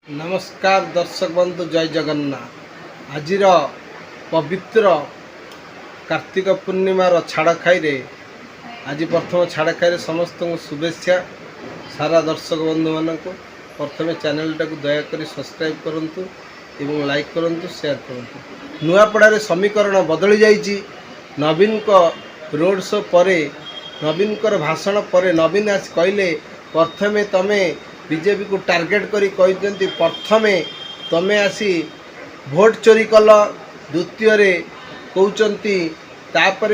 नमस्कार दर्शक बंधु जय जगन्नाथ। आज पवित्र कार्तिक पूर्णिमार छाड़ खाई आज प्रथम छाड़ खाई समस्त को शुभेच्छा सारा दर्शक बंधु मान को प्रथम चैनल टाक दयाकोरी सब्सक्राइब करंतु एवं लाइक करंतु शेयर करंतु। नुआपड़ा समीकरण बदली जाइए। नवीन को रोड शो पर नवीन कर भाषण पर नवीन आज कहले प्रथमे तमे बीजेपी को टार्गेट करी कहते प्रथमे तमे आसी भोट चोरी कल, द्वितीय कहते तापर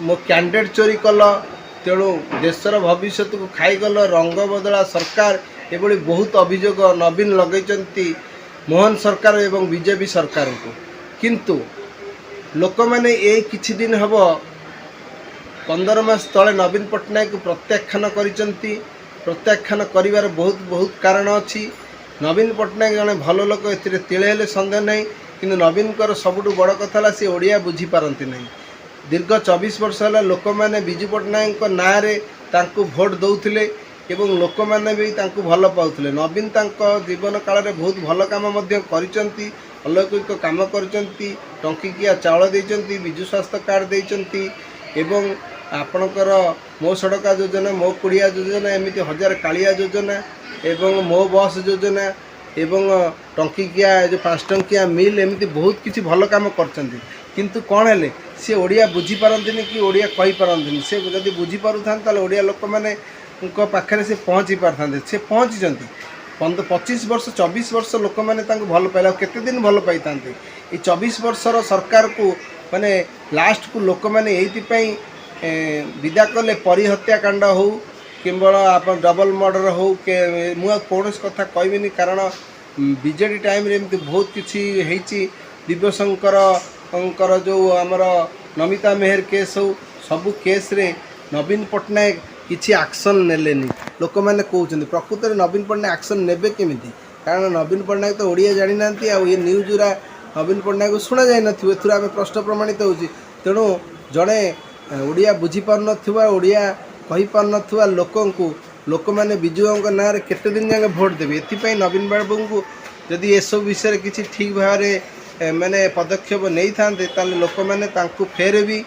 मो कैंडिडेट चोरी कल, तेणु देशर भविष्य को खाईगल, रंग बदला सरकार एभली बहुत अभियोग नवीन लगे मोहन सरकार एवं बीजेपी सरकार को। किंतु लोक मैंने ये किछि दिन हम 15 मास तले नवीन पट्टनायक प्रत्याख्यान करिसंती। प्रत्याख्यान करिवार बहुत कारण अच्छी। नवीन पट्टनायक जड़े भल लोक ए तिले सन्देह नहीं, किंतु नवीन सबुठ बड़ कथा सी ओडिया बुझी पारती नहीं। दीर्घ 24 वर्ष है लोक मैंने विजु पट्टनायक ना भोट दौले एवं लोक मैंने भी भल पाते। नवीन जीवन काल में बहुत भल कम कर अलौकिक कम कर टंकिकिया चाउल देती, विजु स्वास्थ्य कार्ड देती एवं आपणकर मो सड़क योजना, मो कुड़िया योजना, एमती 1000 कालिया योजना एवं मो बस योजना एवं टंकिकिया जो 5 टंकिया मिल एमती बहुत किसी भल काम करछंती। किंतु कौन है सी ओडिया बुझी पारंतिनी कि ओडिया कहि पारंतिनी। से जदि बुझी पारुथान ताले ओडिया लोक माने उनको पाखरे से पहुँची पारथांते। से पहुँचीचंती 25 वर्ष 24 वर्ष लोक मैंने भल पाइला केते दिन भल पाई थांते। ये 24 वर्षर सरकार को माने लास्ट को लोक मैंने एइथिपई विदा कले परी हत्याकांड हो किंबल आप डबल मर्डर हो के मुझे कौन कथा कारण बीजेडी टाइम रे एमती बहुत किसी दिव्यशंकर जो आमर नमिता मेहर केस हो सबू केस रे नवीन पट्टनायक किसी एक्शन नेलेनी। लोक मैंने कहते प्रकृत में नवीन पट्टनायक एक्शन नेबे केमिति, कारण नवीन पट्टनायक तो ओडिया जानी ना ये न्यूज गुरा नवीन पट्टनायक सुना जाए आम प्रश्न प्रमाणित हो। तेणु जड़े ओडिया बुझी पार नथिबा ओडिया कहि पार नथिबा लोकंकु लोक माने विजुओं ना केते दिन जाके भोट देबे। एथिपई नवीन बाबू को जदि ये सब विषय किसी ठीक भाव माने पदक्षेप नहीं थांते ताले लोक माने तांकु फेर भी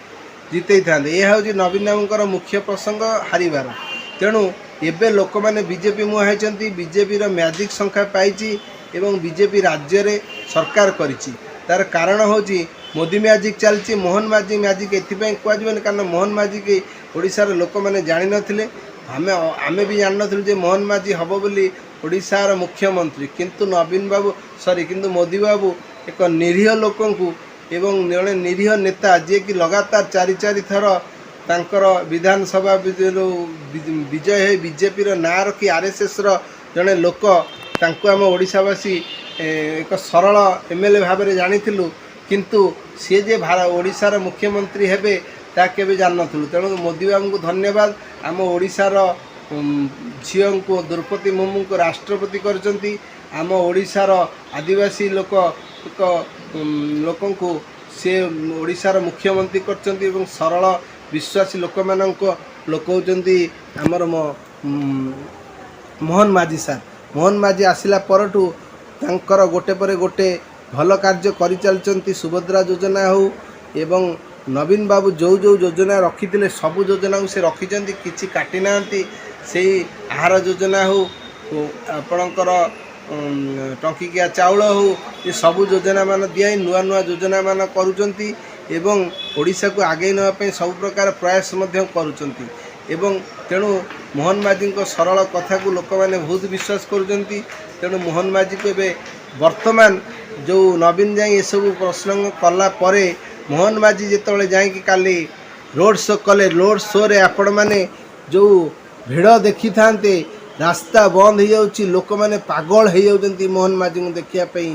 जितई थांते। यह हूँ नवीन बाबूंकर मुख्य प्रसंग हारिबार। तेणु एबे लोक माने बीजेपी मुहाइचंती। बीजेपी रो मैजिक संख्या पाइची एवं बीजेपी राज्य रे सरकार करिची। तार कारण होची मोदी मैजिक चलती, मोहन मैजिक एथिपई कहजबनी कारण मोहन मैजिक ओडिशार लोक मैंने जानी नथिले। आमे भी जान नथिलु जे मोहन माझी हम बोली ओडिशार मुख्यमंत्री। किंतु नवीन बाबू किंतु मोदी बाबू एक निरीह लोकंकु एवं जड़े निरीह नेता जे कि लगातार 4 थर तांकर विधानसभा विजय है बीजेपी ना रखी आरएसएस जड़े लोक तांको आम ओडिशावासी एक सरल एमएलए भाव में जानिथिलु। किंतु सी जे ओडिशार मुख्यमंत्री हेबे ता केबे जान नथिलु। तेणु मोदी बाबू को धन्यवाद। आम ओडिशार झीओं को द्रौपदी मुर्मू को राष्ट्रपति करचंती। आम ओडिशार आदिवासी लोक लोकंकु से ओडिशार मुख्यमंत्री करचंती एवं सरल विश्वासी लोक मानक लोक होचंती आमर मोहन माझी सार। मोहन माझी आसिला परठू तांकर गोटे पर गोटे भल कार्य करि चलचंती। सुभद्रा योजना हो एवं नवीन बाबू जो जो योजना रखी सबू योजना को से रखिंट किसी काटी ना से आहार योजना हो आपणकर टंकिकिया चाउल हो ये सबू योजना मान दिया नुआ नुआ योजना मान करुचंती एवं ओडिशा को आगे नापी सब प्रकार प्रयास करुचंती। एवं तेणु मोहन माझी को सरल कथा को लोक मैंने बहुत विश्वास करुचंती। तेणु मोहन माझी को एवं वर्तमान जो नवीन जाए ये सब प्रश्न कला परे मोहन माझी जिते जाकि काली रोड शो कले रोड शो रे आपण मैंने जो भिड़ देखी था रास्ता बंद हो जाउची लोक मैंने पागल हो जाउचंती मोहन माझी को देखापी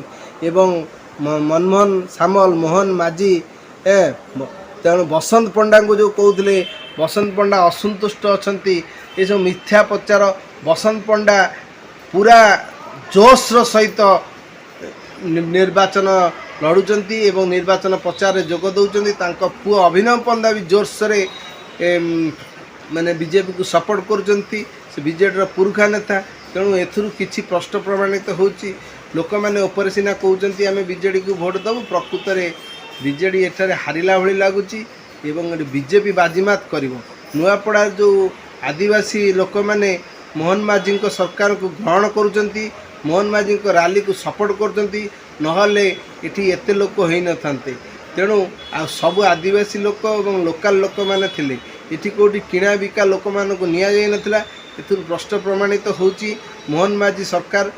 एवं मनमोहन सामल मोहन माझी तेणु बसंत पंडा को जो कहते बसंत पंडा असंतुष्ट अच्छा ये सब मिथ्या प्रचार। बसंत पंडा पूरा जोशर सहित निर्वाचन लड़ुचंती एवं निर्वाचन प्रचार जोग दौरान तांको पुओ अभिनव पंडा भी जोरसोर माने बीजेपी को सपोर्ट करुचंती। से बीजेडी पुरुखा नेता। तेणु एथुरु किछि प्रश्न प्रमाणित होची लोक मैंने ऊपर सीना कहते आम बीजेडी को भोट देवु प्रकृत में बीजेडी एठारे हारिला भली लगुच बीजेपी बाजीमात कर नुआपड़ा जो आदिवासी लोक मैंने मोहन माझी सरकार को ग्रहण करुँच मोहन माझी रैली को सपोर्ट कर नहले ये एते लोक हो न था तेणु आ सब आदिवासी लोक और लोकल लोक मैंने थिले इटी कोटी किणा बिका लोक मान को निया जाई नथिला एथुर प्रश्न प्रमाणित होची मोहन माझी सरकार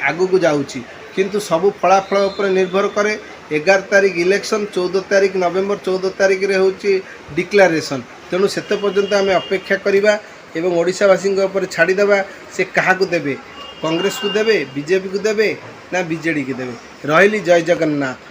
आगु को जाउची किंतु सब फलाफल उपर निर्भर करे 11 तारिख इलेक्शन 14 तारिख नवेम्बर 14 तारिख रे होची डिक्लेरेशन तेणु सेते पर्यंत आम अपेक्षा करिबा एवं ओडिशावासी उपर छाड़ीदेवा से क्या देवे कांग्रेस को देवे बीजेपी को देवे ना बीजेडी को देवे रही जय जगन्नाथ।